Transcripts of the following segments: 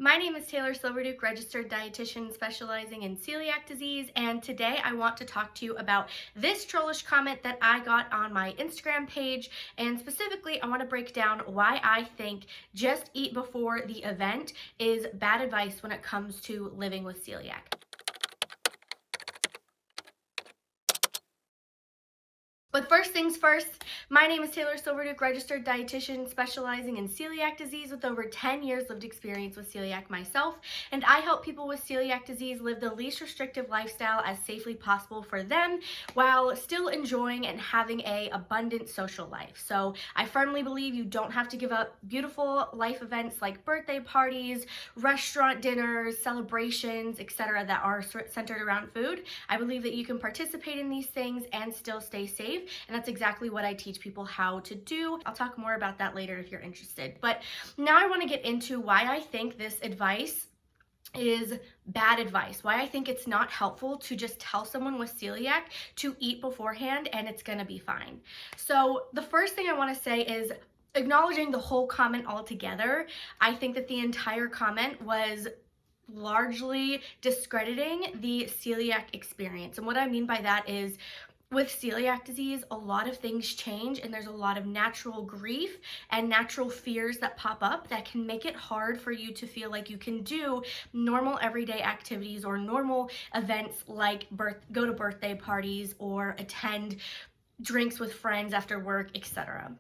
My name is Taylor Silverduke, registered dietitian specializing in celiac disease, and today I want to talk to you about this trollish comment that I got on my Instagram page, and specifically I want to break down why I think just eat before the event is bad advice when it comes to living with celiac. But first things first, my name is Taylor Silverduke, registered dietitian specializing in celiac disease with over 10 years lived experience with celiac myself, and I help people with celiac disease live the least restrictive lifestyle as safely possible for them while still enjoying and having an abundant social life. So I firmly believe you don't have to give up beautiful life events like birthday parties, restaurant dinners, celebrations, etc. that are centered around food. I believe that you can participate in these things and still stay safe. And that's exactly what I teach people how to do. I'll talk more about that later if you're interested. But now I want to get into why I think this advice is bad advice, why I think it's not helpful to just tell someone with celiac to eat beforehand and it's gonna be fine. So the first thing I want to say is acknowledging the whole comment altogether. I think that the entire comment was largely discrediting the celiac experience. And what I mean by that is, with celiac disease, a lot of things change and there's a lot of natural grief and natural fears that pop up that can make it hard for you to feel like you can do normal everyday activities or normal events like go to birthday parties or attend drinks with friends after work, etc.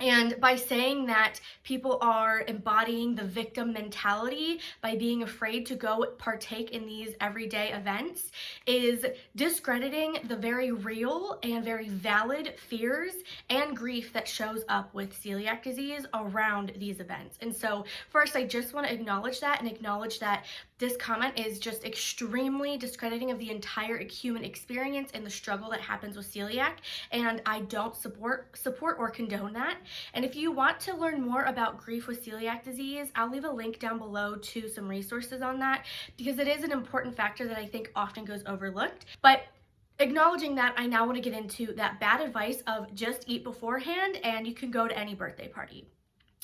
And by saying that people are embodying the victim mentality by being afraid to go partake in these everyday events is discrediting the very real and very valid fears and grief that shows up with celiac disease around these events. And so first, I just want to acknowledge that and acknowledge that this comment is just extremely discrediting of the entire human experience and the struggle that happens with celiac, and I don't support or condone that. And if you want to learn more about grief with celiac disease, I'll leave a link down below to some resources on that because it is an important factor that I think often goes overlooked. But acknowledging that, I now want to get into that bad advice of just eat beforehand and you can go to any birthday party.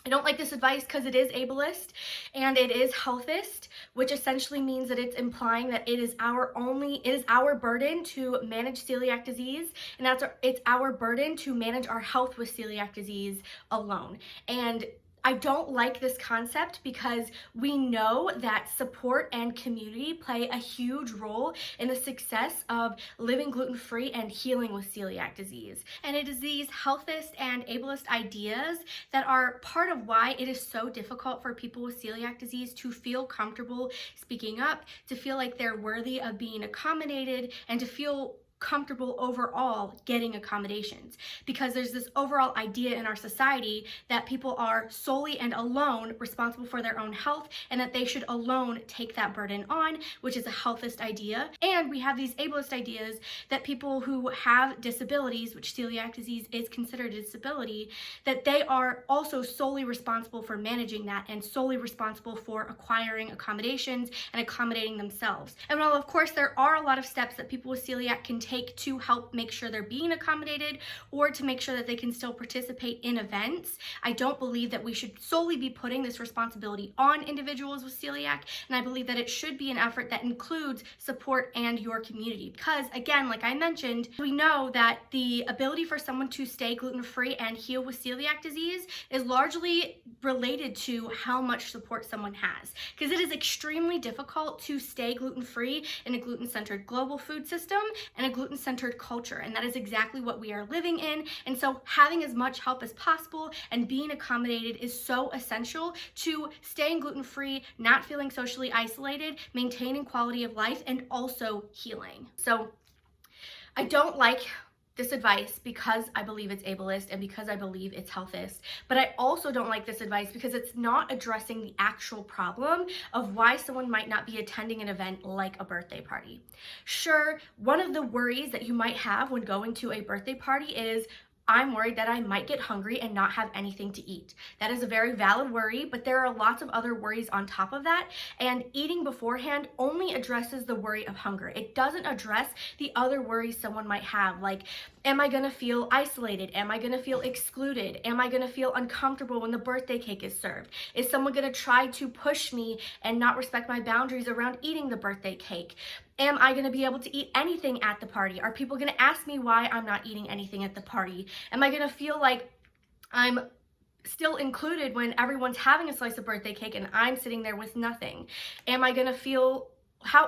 I don't like this advice because it is ableist and it is healthist, which essentially means that it's implying that it is our burden to manage celiac disease, and it's our burden to manage our health with celiac disease alone. And I don't like this concept because we know that support and community play a huge role in the success of living gluten-free and healing with celiac disease. And it is these healthist and ableist ideas that are part of why it is so difficult for people with celiac disease to feel comfortable speaking up, to feel like they're worthy of being accommodated, and to feel comfortable overall getting accommodations, because there's this overall idea in our society that people are solely and alone responsible for their own health and that they should alone take that burden on, which is a healthist idea. And we have these ableist ideas that people who have disabilities, which celiac disease is considered a disability, that they are also solely responsible for managing that and solely responsible for acquiring accommodations and accommodating themselves. And while of course there are a lot of steps that people with celiac can take to help make sure they're being accommodated or to make sure that they can still participate in events, I don't believe that we should solely be putting this responsibility on individuals with celiac, and I believe that it should be an effort that includes support and your community. Because again, like I mentioned, we know that the ability for someone to stay gluten-free and heal with celiac disease is largely related to how much support someone has, because it is extremely difficult to stay gluten-free in a gluten-centered global food system and a gluten-centered culture, and that is exactly what we are living in. And so having as much help as possible and being accommodated is so essential to staying gluten-free, not feeling socially isolated, maintaining quality of life, and also healing. So I don't like this advice because I believe it's ableist and because I believe it's healthist, but I also don't like this advice because it's not addressing the actual problem of why someone might not be attending an event like a birthday party. Sure, one of the worries that you might have when going to a birthday party is, I'm worried that I might get hungry and not have anything to eat. That is a very valid worry, but there are lots of other worries on top of that, and eating beforehand only addresses the worry of hunger. It doesn't address the other worries someone might have, like, am I gonna feel isolated? Am I gonna feel excluded? Am I gonna feel uncomfortable when the birthday cake is served? Is someone gonna try to push me and not respect my boundaries around eating the birthday cake? Am I gonna be able to eat anything at the party? Are people gonna ask me why I'm not eating anything at the party? Am I gonna feel like I'm still included when everyone's having a slice of birthday cake and I'm sitting there with nothing? Am I gonna feel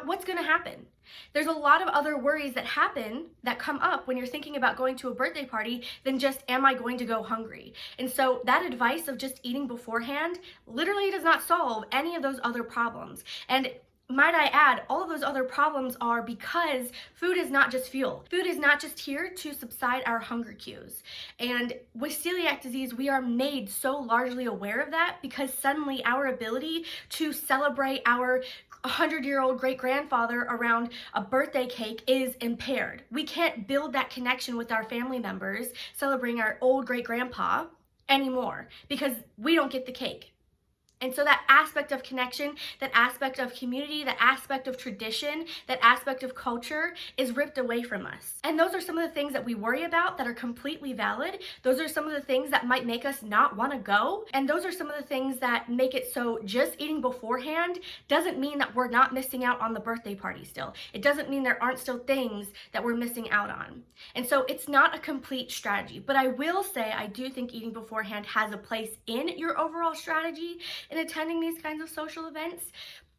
what's gonna happen? There's a lot of other worries that come up when you're thinking about going to a birthday party than just, am I going to go hungry? And so that advice of just eating beforehand literally does not solve any of those other problems. And might I add, all of those other problems are because food is not just fuel. Food is not just here to subside our hunger cues. And with celiac disease, we are made so largely aware of that because suddenly our ability to celebrate our 100-year-old great-grandfather around a birthday cake is impaired. We can't build that connection with our family members celebrating our old great-grandpa anymore because we don't get the cake. And so that aspect of connection, that aspect of community, that aspect of tradition, that aspect of culture is ripped away from us. And those are some of the things that we worry about that are completely valid. Those are some of the things that might make us not want to go. And those are some of the things that make it so just eating beforehand doesn't mean that we're not missing out on the birthday party still. It doesn't mean there aren't still things that we're missing out on. And so it's not a complete strategy. But I will say I do think eating beforehand has a place in your overall strategy in attending these kinds of social events.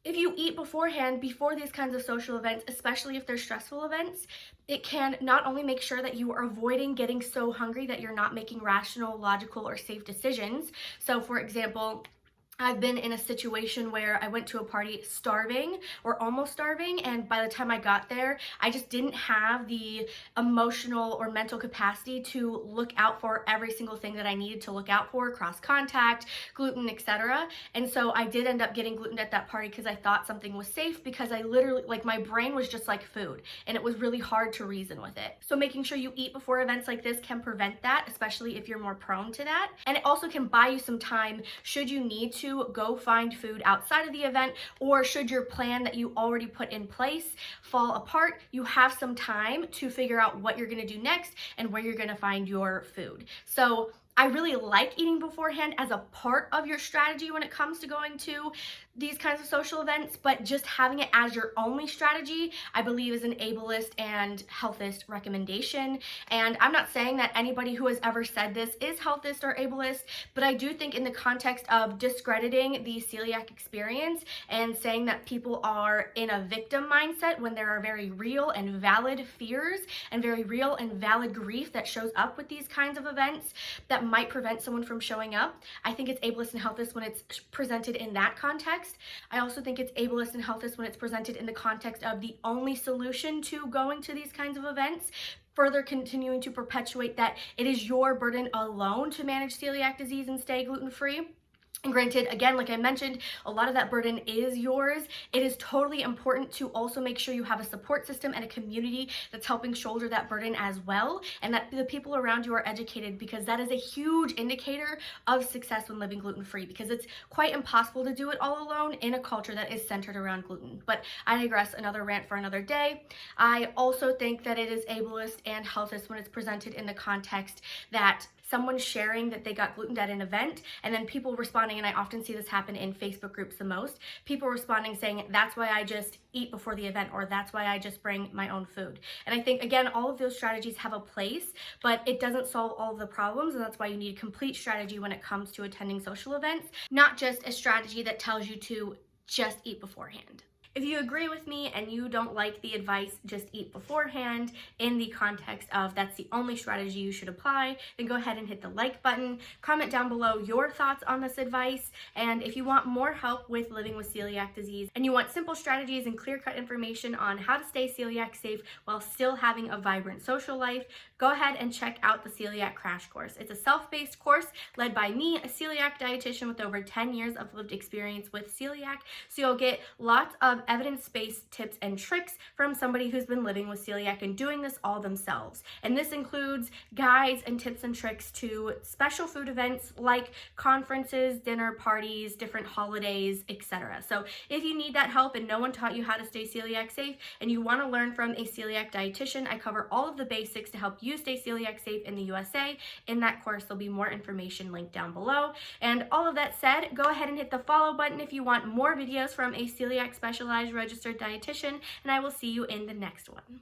If you eat beforehand before these kinds of social events, especially if they're stressful events, it can not only make sure that you are avoiding getting so hungry that you're not making rational, logical, or safe decisions. So for example, I've been in a situation where I went to a party starving or almost starving, and by the time I got there, I just didn't have the emotional or mental capacity to look out for every single thing that I needed to look out for, cross contact, gluten, etc. And so I did end up getting gluten at that party because I thought something was safe, because I literally, like, my brain was just like food and it was really hard to reason with it. So making sure you eat before events like this can prevent that, especially if you're more prone to that. And it also can buy you some time should you need to go find food outside of the event, or should your plan that you already put in place fall apart, you have some time to figure out what you're going to do next and where you're going to find your food. So I really like eating beforehand as a part of your strategy when it comes to going to these kinds of social events, but just having it as your only strategy, I believe, is an ableist and healthist recommendation. And I'm not saying that anybody who has ever said this is healthist or ableist, but I do think in the context of discrediting the celiac experience and saying that people are in a victim mindset when there are very real and valid fears and very real and valid grief that shows up with these kinds of events that might prevent someone from showing up, I think it's ableist and healthist when it's presented in that context. I also think it's ableist and healthist when it's presented in the context of the only solution to going to these kinds of events, further continuing to perpetuate that it is your burden alone to manage celiac disease and stay gluten-free. And granted, again, like I mentioned, a lot of that burden is yours. It is totally important to also make sure you have a support system and a community that's helping shoulder that burden as well, and that the people around you are educated, because that is a huge indicator of success when living gluten-free, because it's quite impossible to do it all alone in a culture that is centered around gluten. But I digress, another rant for another day. I also think that it is ableist and healthist when it's presented in the context that someone sharing that they got gluten at an event, and then people responding, and I often see this happen in Facebook groups the most, people responding saying, that's why I just eat before the event, or that's why I just bring my own food. And I think, again, all of those strategies have a place, but it doesn't solve all of the problems, and that's why you need a complete strategy when it comes to attending social events, not just a strategy that tells you to just eat beforehand. If you agree with me and you don't like the advice, just eat beforehand, in the context of that's the only strategy you should apply, then go ahead and hit the like button. Comment down below your thoughts on this advice. And if you want more help with living with celiac disease and you want simple strategies and clear-cut information on how to stay celiac safe while still having a vibrant social life, go ahead and check out the Celiac Crash Course. It's a self-paced course led by me, a celiac dietitian with over 10 years of lived experience with celiac. So you'll get lots of have evidence-based tips and tricks from somebody who's been living with celiac and doing this all themselves. And this includes guides and tips and tricks to special food events like conferences, dinner parties, different holidays, etc. So if you need that help and no one taught you how to stay celiac safe and you want to learn from a celiac dietitian, I cover all of the basics to help you stay celiac safe in the USA. In that course, there'll be more information linked down below. And all of that said, go ahead and hit the follow button if you want more videos from a celiac specialized registered dietitian, and I will see you in the next one.